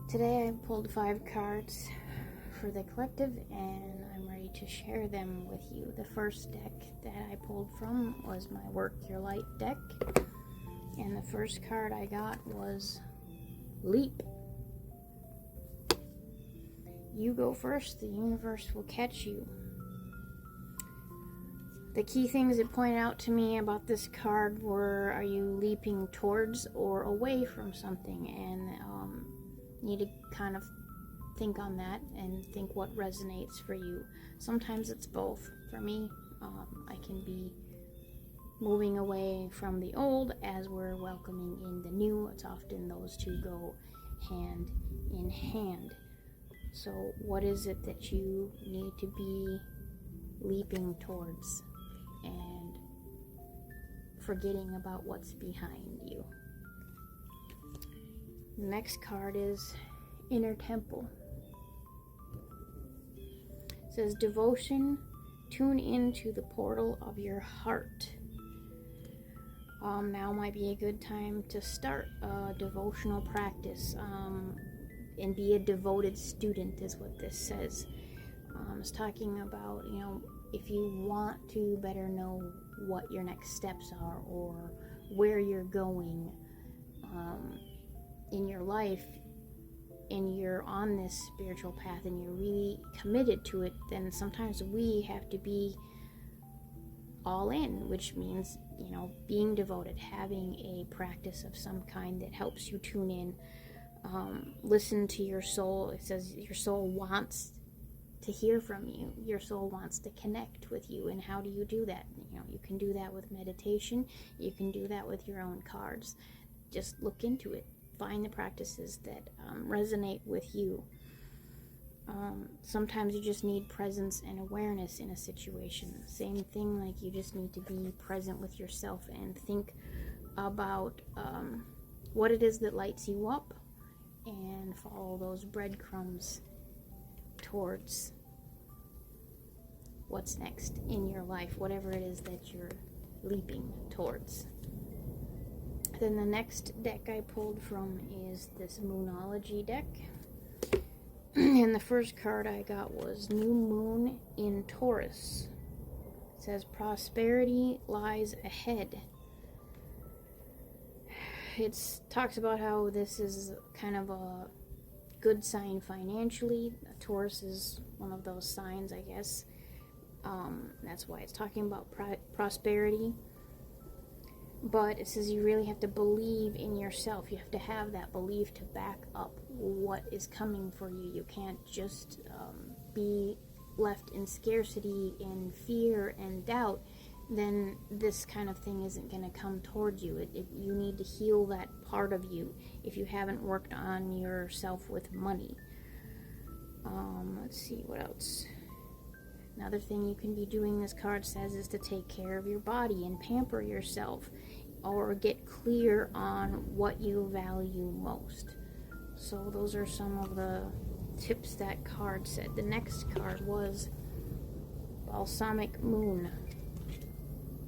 Today I pulled 5 cards for the collective and I'm ready to share them with you. The first deck that I pulled from was my Work Your Light deck, and the first card I got was Leap. You go first, the universe will catch you. The key things it pointed out to me about this card were, are you leaping towards or away from something? And need to kind of think on that and think what resonates for you. Sometimes it's both. For me, I can be moving away from the old as we're welcoming in the new. It's often those two go hand in hand. So what is it that you need to be leaping towards and forgetting about what's behind you? The next card is Inner Temple. It says devotion, tune into the portal of your heart. Now might be a good time to start a devotional practice and be a devoted student is what this says. It's talking about, if you want to better know what your next steps are or where you're going in your life, and you're on this spiritual path and you're really committed to it, then sometimes we have to be all in, which means, being devoted, having a practice of some kind that helps you tune in, listen to your soul. It says your soul wants to hear from you. Your soul wants to connect with you. And how do you do that? You can do that with meditation. You can do that with your own cards. Just look into it. Find the practices that resonate with you. Sometimes you just need presence and awareness in a situation. Same thing, like you just need to be present with yourself and think about what it is that lights you up and follow those breadcrumbs towards what's next in your life, whatever it is that you're leaping towards. Then the next deck I pulled from is this Moonology deck. And the first card I got was New Moon in Taurus. It says prosperity lies ahead. It talks about how this is kind of a good sign financially. Taurus is one of those signs, I guess. That's why it's talking about prosperity. But it says you really have to believe in yourself. You have to have that belief to back up what is coming for you. You can't just be left in scarcity, in fear and doubt. Then this kind of thing isn't going to come towards you. You need to heal that part of you if you haven't worked on yourself with money. Let's see what else. Another thing you can be doing, this card says, is to take care of your body and pamper yourself or get clear on what you value most. So those are some of the tips that card said. The next card was Balsamic Moon,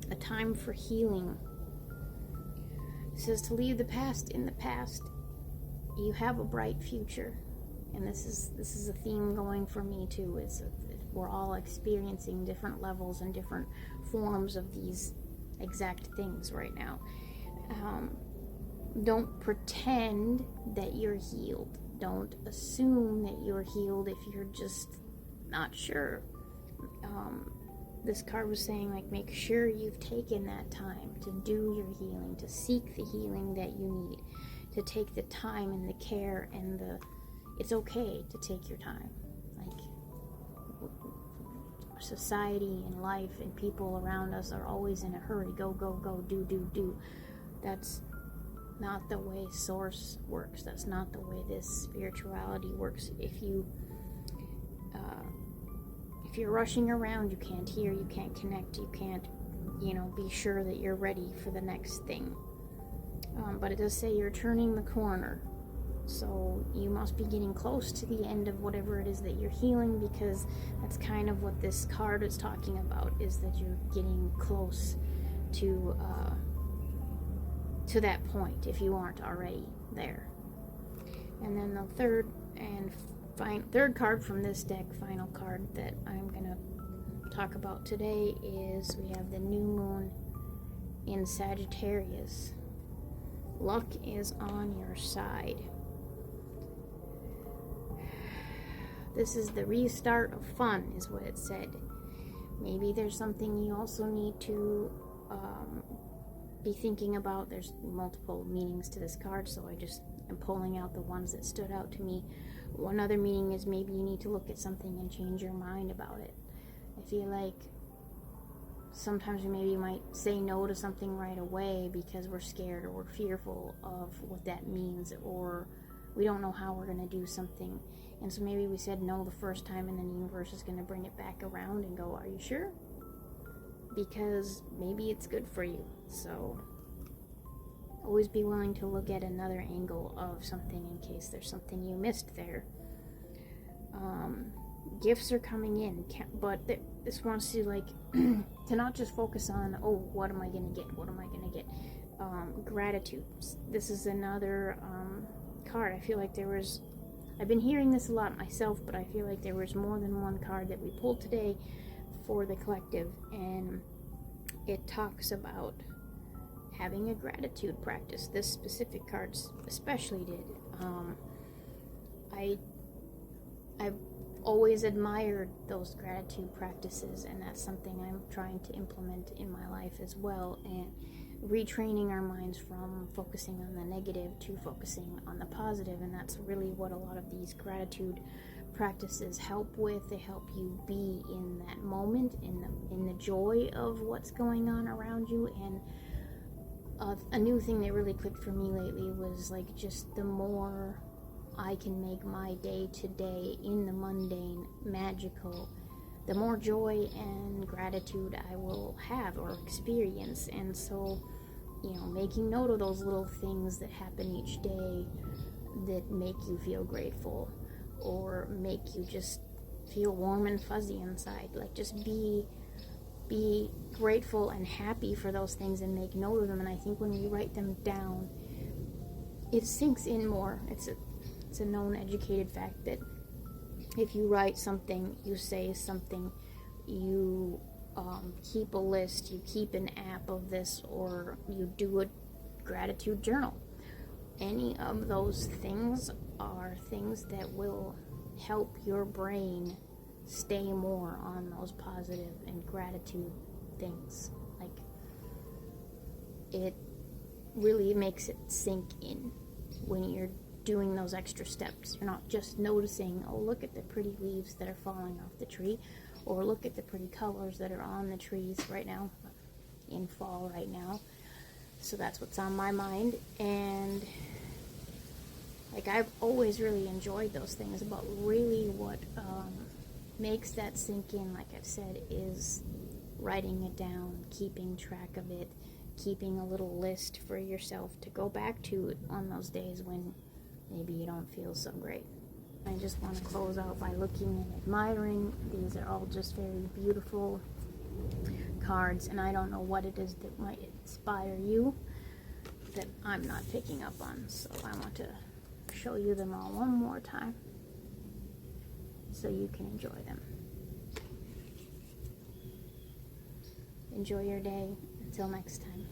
a time for healing. It says to leave the past in the past. You have a bright future. And this is a theme going for me too. We're all experiencing different levels and different forms of these exact things right now. Don't pretend that you're healed. Don't assume that you're healed if you're just not sure. This card was saying, make sure you've taken that time to do your healing, to seek the healing that you need, to take the time and the care and it's okay to take your time. Society and life and people around us are always in a hurry. Go, go, go, do. That's not the way Source works. That's not the way this spirituality works. If you're rushing around, you can't hear, you can't connect, you can't, be sure that you're ready for the next thing. But it does say you're turning the corner. So you must be getting close to the end of whatever it is that you're healing, because that's kind of what this card is talking about, is that you're getting close to that point if you aren't already there. And then the third card from this deck, final card that I'm gonna talk about today, is we have the new moon in Sagittarius. Luck is on your side. This is the restart of fun, is what it said. Maybe there's something you also need to be thinking about. There's multiple meanings to this card, so I just am pulling out the ones that stood out to me. One other meaning is maybe you need to look at something and change your mind about it. I feel like sometimes we maybe might say no to something right away because we're scared or we're fearful of what that means, or we don't know how we're going to do something. And so maybe we said no the first time, and then the universe is going to bring it back around and go, are you sure? Because maybe it's good for you. So always be willing to look at another angle of something in case there's something you missed there. Gifts are coming in, but this wants to to not just focus on, oh, what am I going to get? What am I going to get? Gratitude. This is another card. I feel like I've been hearing this a lot myself, but I feel like there was more than one card that we pulled today for the collective, and it talks about having a gratitude practice. This specific card especially did. I've always admired those gratitude practices, and that's something I'm trying to implement in my life as well, and retraining our minds from focusing on the negative to focusing on the positive. And that's really what a lot of these gratitude practices help with. They help you be in that moment, in the joy of what's going on around you. And a new thing that really clicked for me lately was just the more I can make my day to day in the mundane magical, the more joy and gratitude I will have or experience. And so, making note of those little things that happen each day that make you feel grateful or make you just feel warm and fuzzy inside. Just be grateful and happy for those things and make note of them. And I think when we write them down, it sinks in more. It's a known educated fact that if you write something, you say something, you keep a list, you keep an app of this, or you do a gratitude journal. Any of those things are things that will help your brain stay more on those positive and gratitude things. It really makes it sink in when you're doing those extra steps. You're not just noticing, oh, look at the pretty leaves that are falling off the tree, or look at the pretty colors that are on the trees right now, in fall right now. So that's what's on my mind. And I've always really enjoyed those things, but really what makes that sink in, like I've said, is writing it down, keeping track of it, keeping a little list for yourself to go back to on those days when maybe you don't feel so great. I just want to close out by looking and admiring. These are all just very beautiful cards, and I don't know what it is that might inspire you that I'm not picking up on. So I want to show you them all one more time so you can enjoy them. Enjoy your day. Until next time.